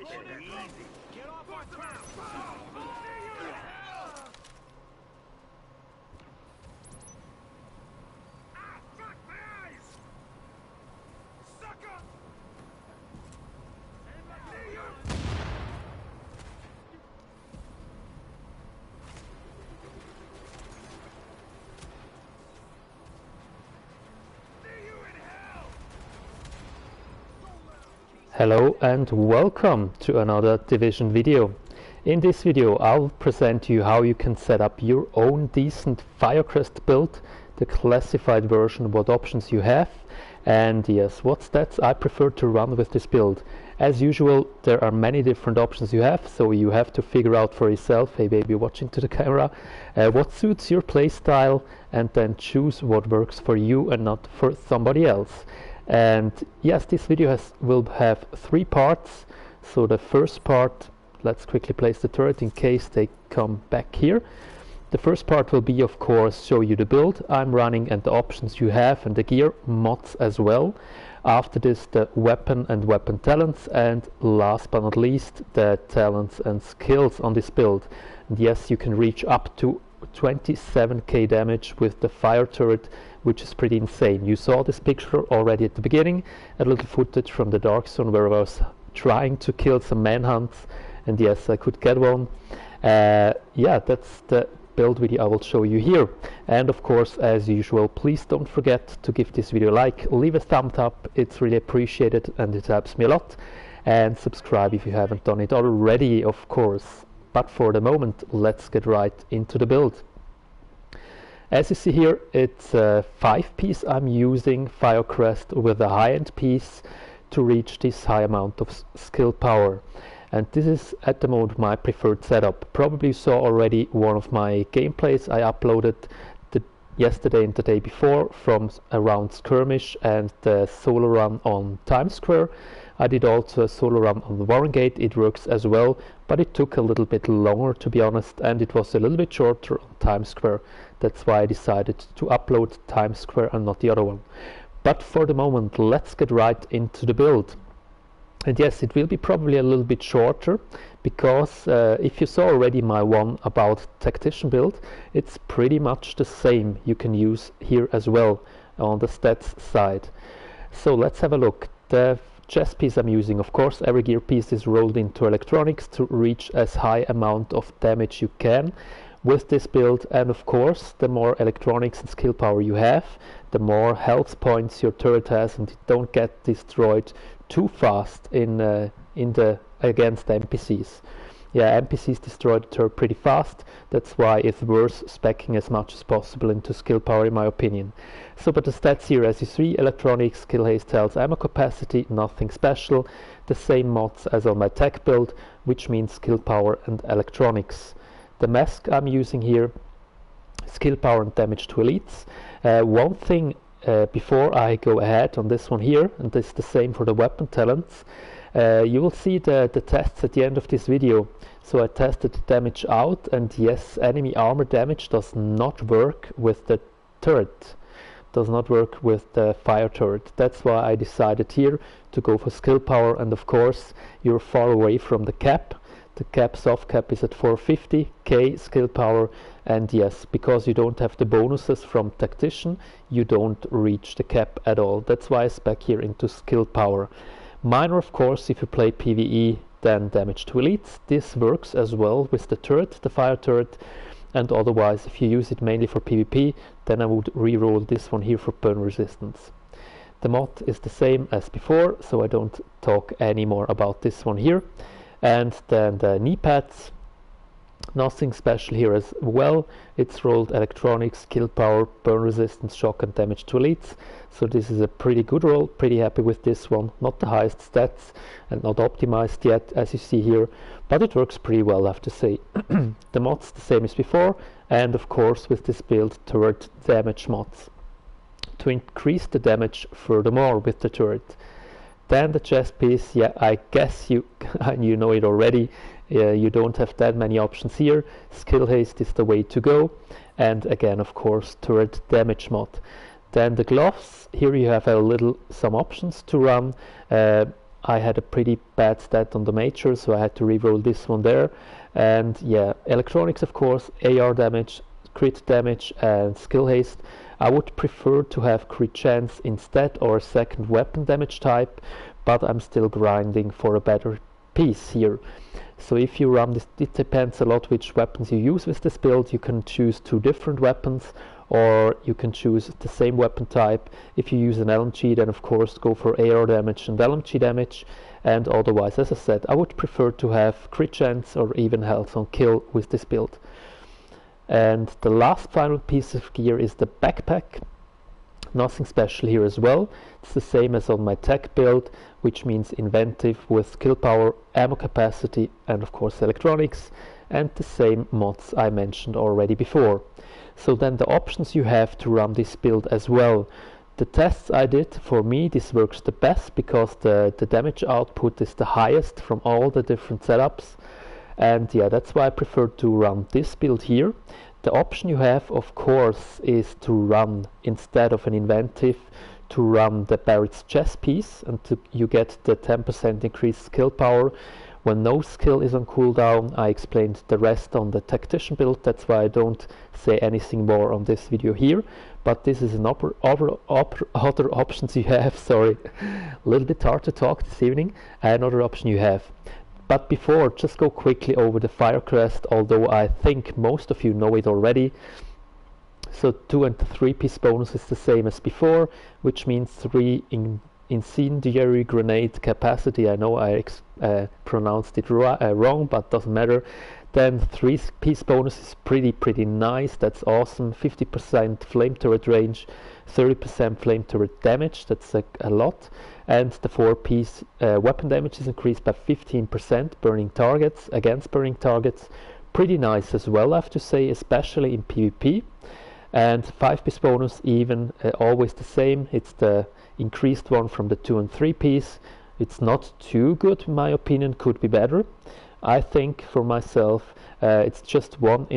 Get off our ground! Ah, fuck my eyes! Sucker! See you! Hello and welcome to another Division video. In this video I'll present to you how you can set up your own decent FIRECREST build, the classified version, what options you have, and yes, what stats I prefer to run with this build. As usual, there are many different options you have, so you have to figure out for yourself, hey baby watching to the camera, what suits your playstyle, and then choose what works for you and not for somebody else. And yes, this video will have three parts. So the first part, let's quickly place the turret in case they come back here. The first part will be, of course, show you the build I'm running and the options you have and the gear mods as well. After this, the weapon and weapon talents, and last but not least, the talents and skills on this build. And yes, you can reach up to 27k damage with the fire turret, which is pretty insane. You saw this picture already at the beginning, a little footage from the Dark Zone where I was trying to kill some manhunts, and yes, I could get one. Yeah, that's the build video I will show you here. And of course, as usual, please don't forget to give this video a like, leave a thumbs up, it's really appreciated and it helps me a lot, and subscribe if you haven't done it already, of course. But for the moment, let's get right into the build. As you see here, it's a 5-piece. I'm using FIRECREST with a high-end piece to reach this high amount of skill power. And this is at the moment my preferred setup. Probably you saw already one of my gameplays I uploaded yesterday and the day before from around Skirmish and the solo run on Times Square. I did also a solo run on the Warren Gate. It works as well, but it took a little bit longer, to be honest, and it was a little bit shorter on Times Square. That's why I decided to upload Times Square and not the other one. But for the moment, let's get right into the build. And yes, it will be probably a little bit shorter, because if you saw already my one about tactician build, it's pretty much the same you can use here as well on the stats side. So let's have a look. The chest piece I'm using, of course, every gear piece is rolled into electronics to reach as high amount of damage you can with this build. And of course, the more electronics and skill power you have, the more health points your turret has, and it don't get destroyed too fast against the NPCs. Yeah, NPCs destroy the turret pretty fast. That's why it's worth speccing as much as possible into skill power, in my opinion. So, but the stats here, as you see, electronics, skill, haste, health, ammo capacity, nothing special. The same mods as on my tech build, which means skill power and electronics. The mask I'm using here, skill power and damage to elites. One thing before I go ahead on this one here, and this is the same for the weapon talents, you will see the tests at the end of this video. So I tested the damage out, and yes, enemy armor damage does not work with the turret, does not work with the fire turret. That's why I decided here to go for skill power. And of course, you're far away from the cap. The cap, soft cap, is at 450k skill power, and yes, because you don't have the bonuses from tactician, you don't reach the cap at all. That's why I spec here into skill power. Minor, of course, if you play PVE, then damage to elites. This works as well with the turret, the fire turret, and otherwise, if you use it mainly for PvP, then I would re-roll this one here for burn resistance. The mod is the same as before, so I don't talk any more about this one here. And then the knee pads, nothing special here as well. It's rolled electronics, skill power, burn resistance, shock and damage to elites. So this is a pretty good roll, pretty happy with this one. Not the highest stats and not optimized yet, as you see here, but it works pretty well, I have to say. The mods the same as before, and of course with this build, turret damage mods to increase the damage furthermore with the turret. Then the chest piece, yeah, I guess you know it already. You don't have that many options here. Skill haste is the way to go, and again, of course, turret damage mod. Then the gloves, here you have some options to run. I had a pretty bad stat on the major, so I had to reroll this one there. And yeah, electronics of course, AR damage, crit damage and skill haste. I would prefer to have crit chance instead, or a second weapon damage type, but I'm still grinding for a better piece here. So if you run this, it depends a lot which weapons you use with this build. You can choose 2 different weapons, or you can choose the same weapon type. If you use an LMG, then of course go for AR damage and LMG damage, and otherwise, as I said, I would prefer to have crit chance or even health on kill with this build. And the last final piece of gear is the backpack. Nothing special here as well. It's the same as on my tech build, which means inventive with skill power, ammo capacity, and of course electronics, and the same mods I mentioned already before. So then the options you have to run this build as well. The tests I did, for me this works the best because the damage output is the highest from all the different setups. And yeah, that's why I prefer to run this build here. The option you have, of course, is to run, instead of an inventive, to run the Barrett's chest piece, and you get the 10% increased skill power when no skill is on cooldown. I explained the rest on the tactician build, that's why I don't say anything more on this video here. But this is an other options you have, sorry, a little bit hard to talk this evening, another option you have. But before, just go quickly over the FIRECREST, although I think most of you know it already. So 2 and 3 piece bonus is the same as before, which means 3 incendiary grenade capacity. I know I pronounced it wrong, but doesn't matter. Then 3 piece bonus is pretty nice, that's awesome. 50% flame turret range, 30% flame turret damage, that's a lot. And the 4 piece weapon damage is increased by 15%, burning targets, against burning targets. Pretty nice as well, I have to say, especially in PvP. And 5 piece bonus, even always the same. It's the increased one from the 2 and 3 piece. It's not too good in my opinion, could be better. I think for myself it's just 1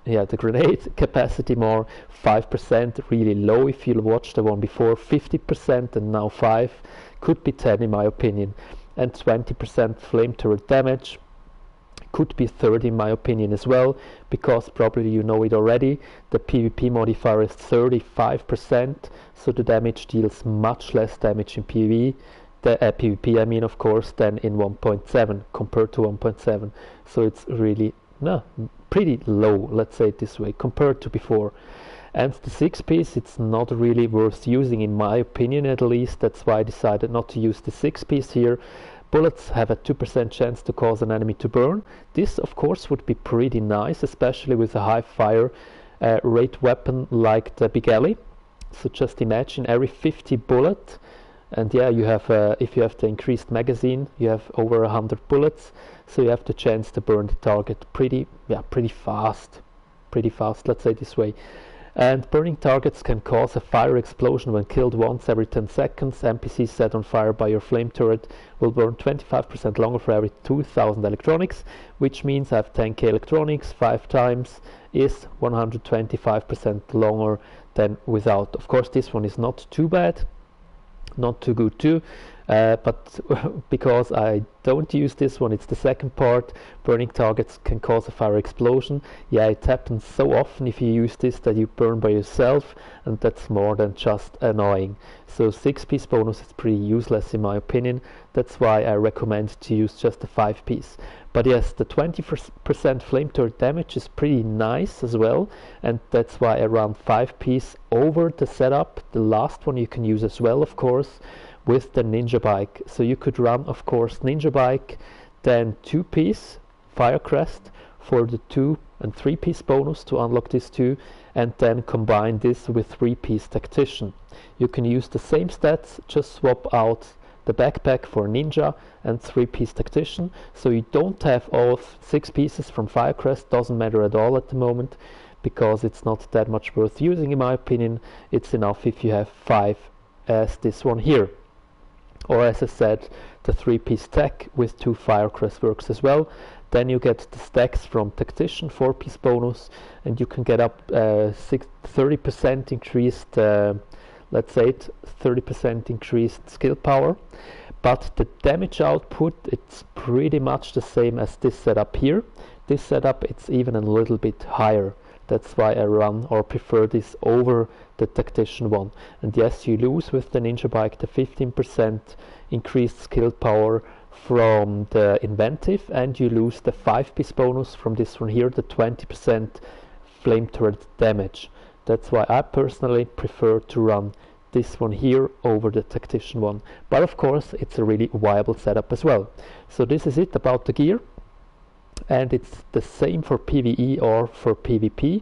the grenade capacity more, 5%, really low. If you watched the one before, 50% and now 5, could be 10 in my opinion. And 20% flame turret damage, could be 30 in my opinion as well, because probably you know it already, the PvP modifier is 35%, so the damage deals much less damage in PvE. PvP I mean, of course, than in 1.7 compared to 1.7, so it's really pretty low, let's say it this way, compared to before. And the 6 piece, it's not really worth using in my opinion, at least. That's why I decided not to use the 6 piece here. Bullets have a 2% chance to cause an enemy to burn. This of course would be pretty nice, especially with a high fire rate weapon like the Big Alley. So just imagine every 50 bullet, and yeah, you have if you have the increased magazine, you have over 100 bullets, so you have the chance to burn the target pretty fast, let's say this way. And burning targets can cause a fire explosion when killed once every 10 seconds. NPCs set on fire by your flame turret will burn 25% longer for every 2000 electronics, which means I have 10k electronics, 5 times is 125% longer than without. Of course, this one is not too bad, not too good too, but because I don't use this one, it's the second part. Burning targets can cause a fire explosion. Yeah, it happens so often if you use this that you burn by yourself, and that's more than just annoying. So 6 piece bonus is pretty useless in my opinion. That's why I recommend to use just the 5 piece. But yes, the 20% flame turret damage is pretty nice as well, and that's why I run 5 piece over the setup. The last one you can use as well, of course, with the ninja bike. So you could run, of course, ninja bike, then 2 piece FIRECREST for the 2 and 3 piece bonus to unlock these 2, and then combine this with 3 piece tactician. You can use the same stats, just swap out the backpack for ninja and 3 piece tactician, so you don't have all 6 pieces from FIRECREST. Doesn't matter at all at the moment, because it's not that much worth using in my opinion. It's enough if you have 5 as this one here. Or as I said, the 3 piece tech with 2 FIRECREST works as well. Then you get the stacks from tactician, 4 piece bonus, and you can get up 30% increased, let's say it, 30% increased skill power. but the damage output, it's pretty much the same as this setup here. This setup, it's even a little bit higher. That's why I run or prefer this over the Tactician one. And yes, you lose with the Ninja Bike the 15% increased skill power from the Inventive, and you lose the 5-piece bonus from this one here, the 20% flame turret damage. That's why I personally prefer to run this one here over the Tactician one. But of course, it's a really viable setup as well. So this is it about the gear. And it's the same for PvE or for PvP.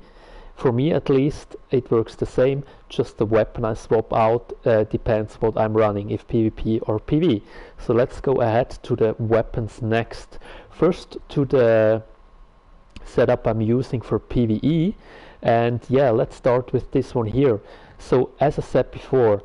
For me at least, it works the same, just the weapon I swap out depends what I'm running, if PvP or PvE. So let's go ahead to the weapons next. First to the setup I'm using for PvE, and yeah, let's start with this one here. So as I said before,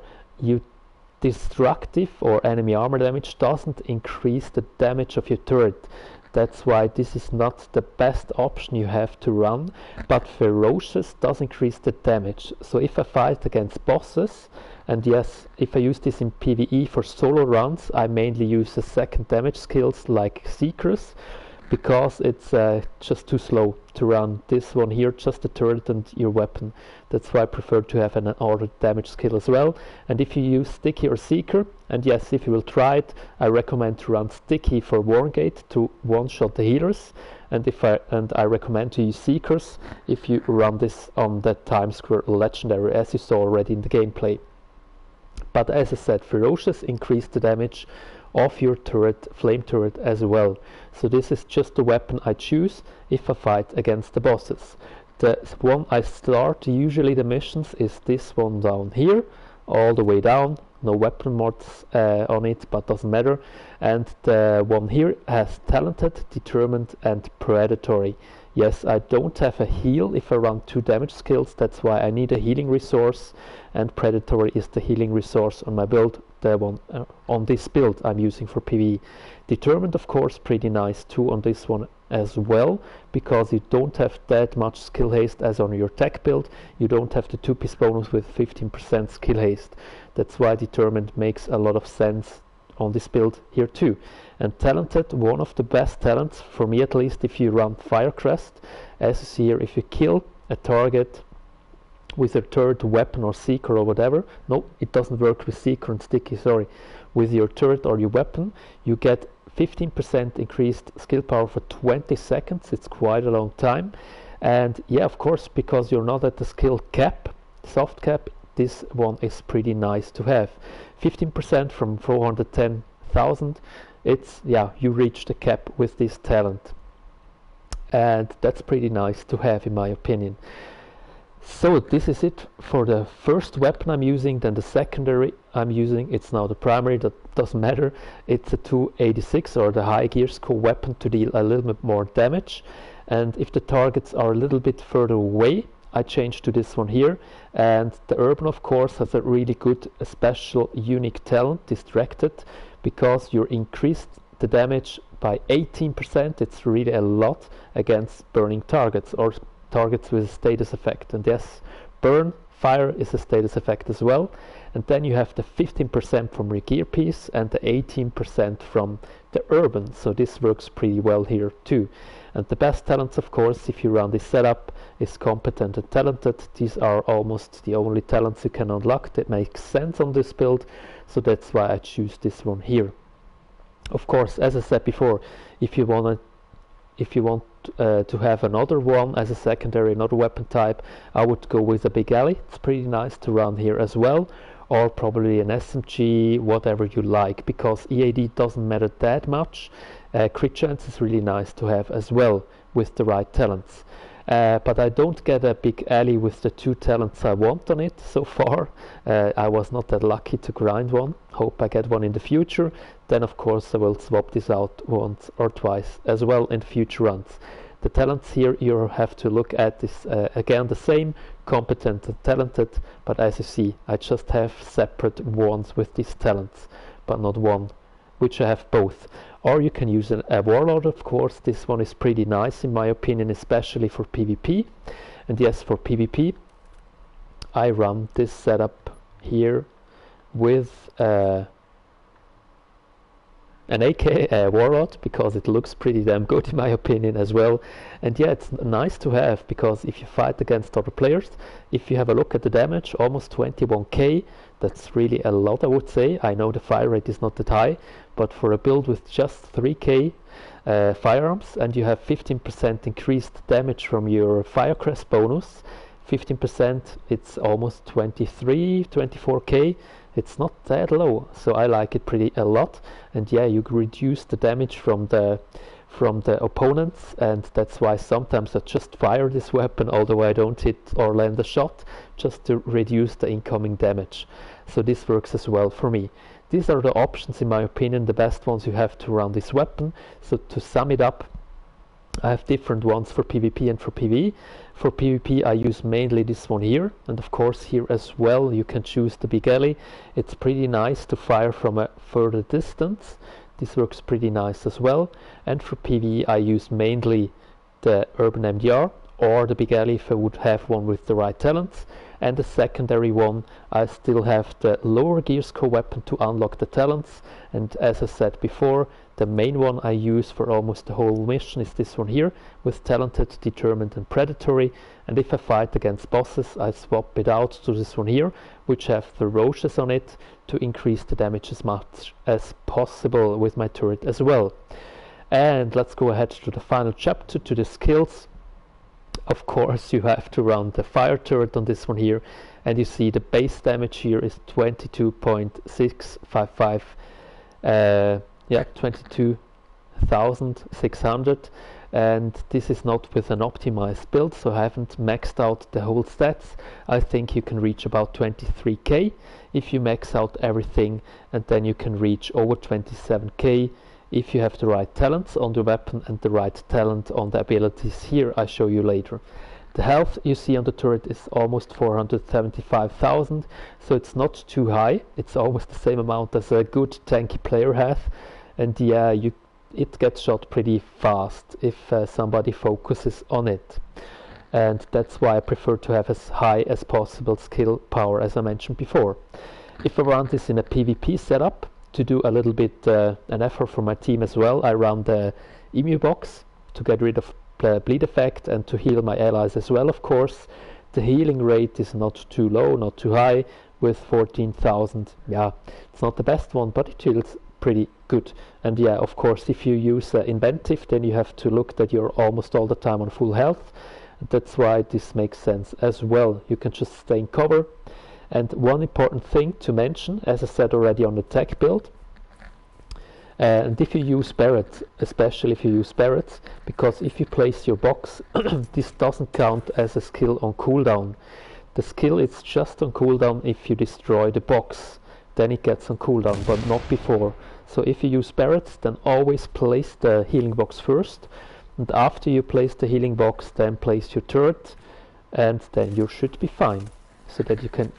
destructive or enemy armor damage doesn't increase the damage of your turret. That's why this is not the best option you have to run, but Ferocious does increase the damage. So if I fight against bosses, and yes, if I use this in PvE for solo runs, I mainly use the second damage skills like Seekers, because it's just too slow to run this one here, just the turret and your weapon. That's why I prefer to have an ordered damage skill as well. And if you use Sticky or Seeker, and yes, if you will try it, I recommend to run Sticky for Warngate to one-shot the healers, and I recommend to use Seekers if you run this on that Times Square Legendary, as you saw already in the gameplay. But as I said, Ferocious increased the damage of your turret, flame turret as well. So this is just the weapon I choose if I fight against the bosses. The one I start usually the missions is this one down here, all the way down, no weapon mods on it, but doesn't matter. And the one here has Talented, Determined and Predatory. Yes, I don't have a heal if I run 2 damage skills, that's why I need a healing resource, and Predatory is the healing resource on my build, the one on this build I'm using for PvE. Determined, of course, pretty nice too on this one as well, because you don't have that much skill haste as on your tech build. You don't have the 2-piece bonus with 15% skill haste. That's why Determined makes a lot of sense on this build here too. And Talented, one of the best talents, for me at least, if you run Firecrest. As you see here, if you kill a target with your turret, weapon or Seeker or whatever, no, it doesn't work with Seeker and Sticky, sorry, with your turret or your weapon, you get 15% increased skill power for 20 seconds. It's quite a long time. And yeah, of course, because you're not at the skill cap, soft cap, this one is pretty nice to have. 15% from 410,000. It's, yeah, you reach the cap with this talent. And that's pretty nice to have, in my opinion. So this is it for the first weapon I'm using. Then the secondary I'm using, it's now the primary, that doesn't matter. It's a 286 or the high gear score weapon to deal a little bit more damage. And if the targets are a little bit further away, I change to this one here. And the Urban, of course, has a really good, special, unique talent, Distracted, because you increased the damage by 18%. It's really a lot against burning targets or targets with a status effect. And yes, burn, fire is a status effect as well. And then you have the 15% from your gear piece and the 18% from the Urban. So this works pretty well here too. And the best talents, of course, if you run this setup, is Competent and Talented. These are almost the only talents you can unlock that makes sense on this build. So that's why I choose this one here. Of course, as I said before, if you want to have another one as a secondary, another weapon type, I would go with a Big Alley. It's pretty nice to run here as well, or probably an SMG, whatever you like, because EAD doesn't matter that much. Crit chance is really nice to have as well with the right talents. But I don't get a Big Alley with the 2 talents I want on it so far. I was not that lucky to grind one. Hope I get one in the future. Then of course I will swap this out once or twice as well in future runs. The talents here you have to look at is again the same, Competent and Talented, but as you see I just have separate ones with these talents, but not one which I have both. Or you can use a Warlord, of course. This one is pretty nice in my opinion, especially for PvP. And yes, for PvP I run this setup here with an AK Warlord, because it looks pretty damn good in my opinion as well. And yeah, it's nice to have, because if you fight against other players, if you have a look at the damage, almost 21k, that's really a lot, I would say. I know the fire rate is not that high, but for a build with just 3k firearms, and you have 15% increased damage from your FIRECREST bonus, 15%, it's almost 24k. It's not that low, so I like it pretty a lot. And yeah, you reduce the damage from the opponents, and that's why sometimes I just fire this weapon, although I don't hit or land a shot, just to reduce the incoming damage. So this works as well for me. These are the options, in my opinion, the best ones you have to run this weapon. So to sum it up, I have different ones for PvP and for PvE. For PvP I use mainly this one here, and of course here as well you can choose the Big Alley. It's pretty nice to fire from a further distance. This works pretty nice as well. And for PvE I use mainly the Urban MDR or the Big Alley if I would have one with the right talents. And the secondary one, I still have the lower gear score weapon to unlock the talents. And as I said before, the main one I use for almost the whole mission is this one here, with Talented, Determined and Predatory. And if I fight against bosses, I swap it out to this one here, which have Ferocious on it, to increase the damage as much as possible with my turret as well. And let's go ahead to the final chapter, to the skills. Of course you have to run the fire turret on this one here, and you see the base damage here is 22.655, yeah, 22,600, and this is not with an optimized build, so I haven't maxed out the whole stats. I think you can reach about 23k if you max out everything, and then you can reach over 27k if you have the right talents on the weapon and the right talent on the abilities here I show you later. The health you see on the turret is almost 475,000, so it's not too high. It's almost the same amount as a good tanky player has, and yeah, it gets shot pretty fast if somebody focuses on it. And that's why I prefer to have as high as possible skill power, as I mentioned before. If I run this in a PvP setup, to do a little bit an effort for my team as well, I run the Emu box to get rid of the bleed effect and to heal my allies as well, of course. The healing rate is not too low, not too high, with 14,000. Yeah, it's not the best one, but it heals pretty good. And yeah, of course, if you use Inventive, then you have to look that you're almost all the time on full health. And that's why this makes sense as well. You can just stay in cover. And one important thing to mention, as I said already on the tech build, and if you use Barrett, especially if you use Barrett, because if you place your box, this doesn't count as a skill on cooldown. The skill is just on cooldown if you destroy the box, then it gets on cooldown, but not before. So if you use Barrett, then always place the healing box first, and after you place the healing box, then place your turret, and then you should be fine, so that you can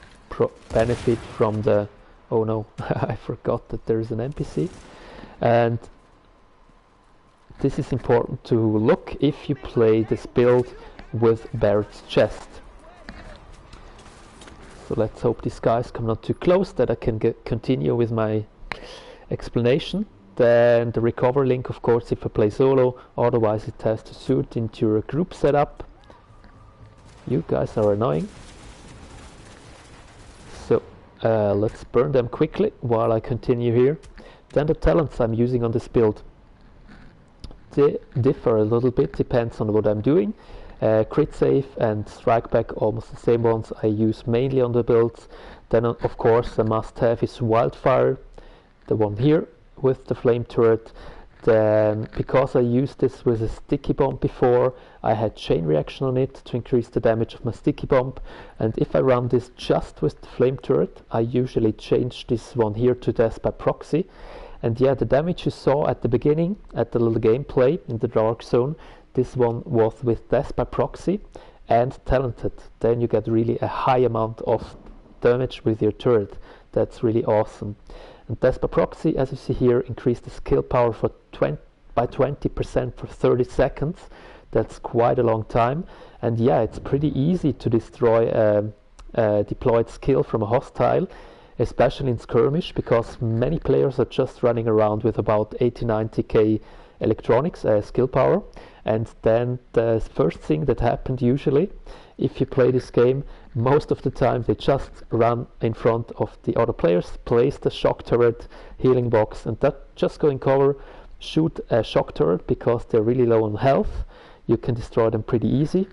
benefit from the... oh no, I forgot that there is an NPC. And this is important to look if you play this build with Barrett's chest. So let's hope these guys come not too close, that I can continue with my explanation. Then the recover link, of course, if I play solo, otherwise it has to suit into your group setup. You guys are annoying. So let's burn them quickly while I continue here. Then the talents I'm using on this build, they differ a little bit, depends on what I'm doing. Crit save and strike back, almost the same ones I use mainly on the builds. Then of course a must have is wildfire, the one here with the flame turret. Then because I used this with a sticky bomb before, I had chain reaction on it to increase the damage of my sticky bomb. And if I run this just with the flame turret, I usually change this one here to death by proxy. And yeah, the damage you saw at the beginning, at the little gameplay in the dark zone, this one was with death by proxy and talented. Then you get really a high amount of damage with your turret. That's really awesome. And death by proxy, as you see here, increased the skill power for by 20% for 30 seconds. That's quite a long time. And yeah, it's pretty easy to destroy a deployed skill from a hostile. especially in skirmish, because many players are just running around with about 80-90k electronics skill power, and then the first thing that happened usually, if you play this game, most of the time they just run in front of the other players, place the shock turret, healing box, and that just go in cover, shoot a shock turret because they're really low on health. You can destroy them pretty easy,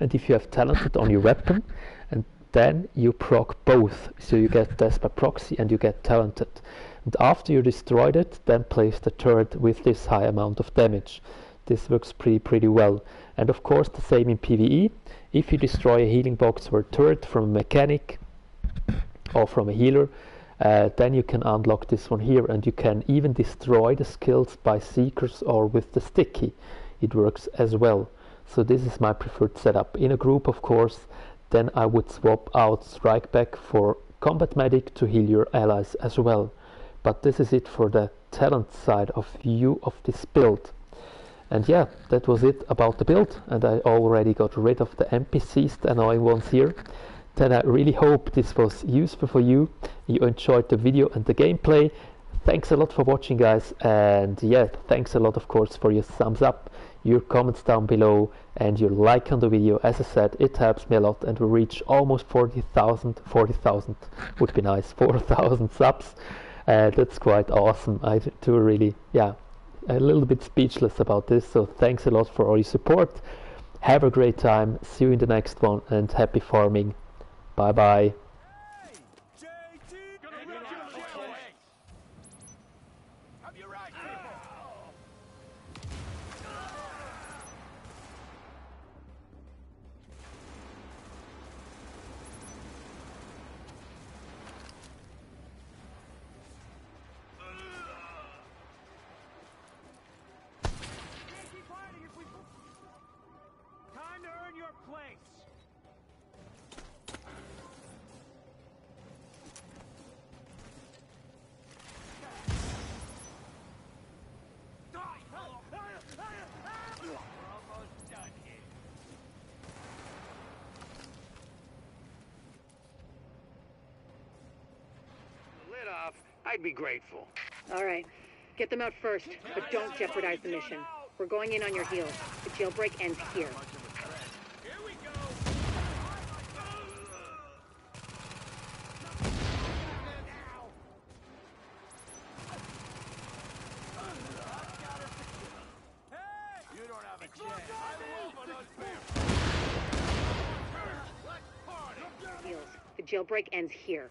and if you have talented on your weapon, and then you proc both, so you get death by proxy and you get talented. And after you destroyed it, then place the turret with this high amount of damage. This works pretty well. And of course the same in PVE. If you destroy a healing box or a turret from a mechanic or from a healer, then you can unlock this one here, and you can even destroy the skills by seekers or with the sticky. It works as well. So this is my preferred setup. In a group, of course, then I would swap out Strike Back for Combat Medic to heal your allies as well. But this is it for the talent side of view of this build. And yeah, that was it about the build, and I already got rid of the NPCs, the annoying ones here. Then I really hope this was useful for you. You enjoyed the video and the gameplay. Thanks a lot for watching, guys, and yeah, thanks a lot of course for your thumbs up, your comments down below, and your like on the video. As I said, it helps me a lot, and we reach almost 40,000 would be nice, 4,000 subs. That's quite awesome. I do really, yeah, a little bit speechless about this, so thanks a lot for all your support. Have a great time, see you in the next one, and happy farming. Bye bye. Time to earn your place. We're almost done here. Lit off, I'd be grateful. All right. Get them out first, but don't jeopardize the mission. We're going in on your heels. The jailbreak ends here. Here we go. You don't have a chance. Heels. The jailbreak ends here.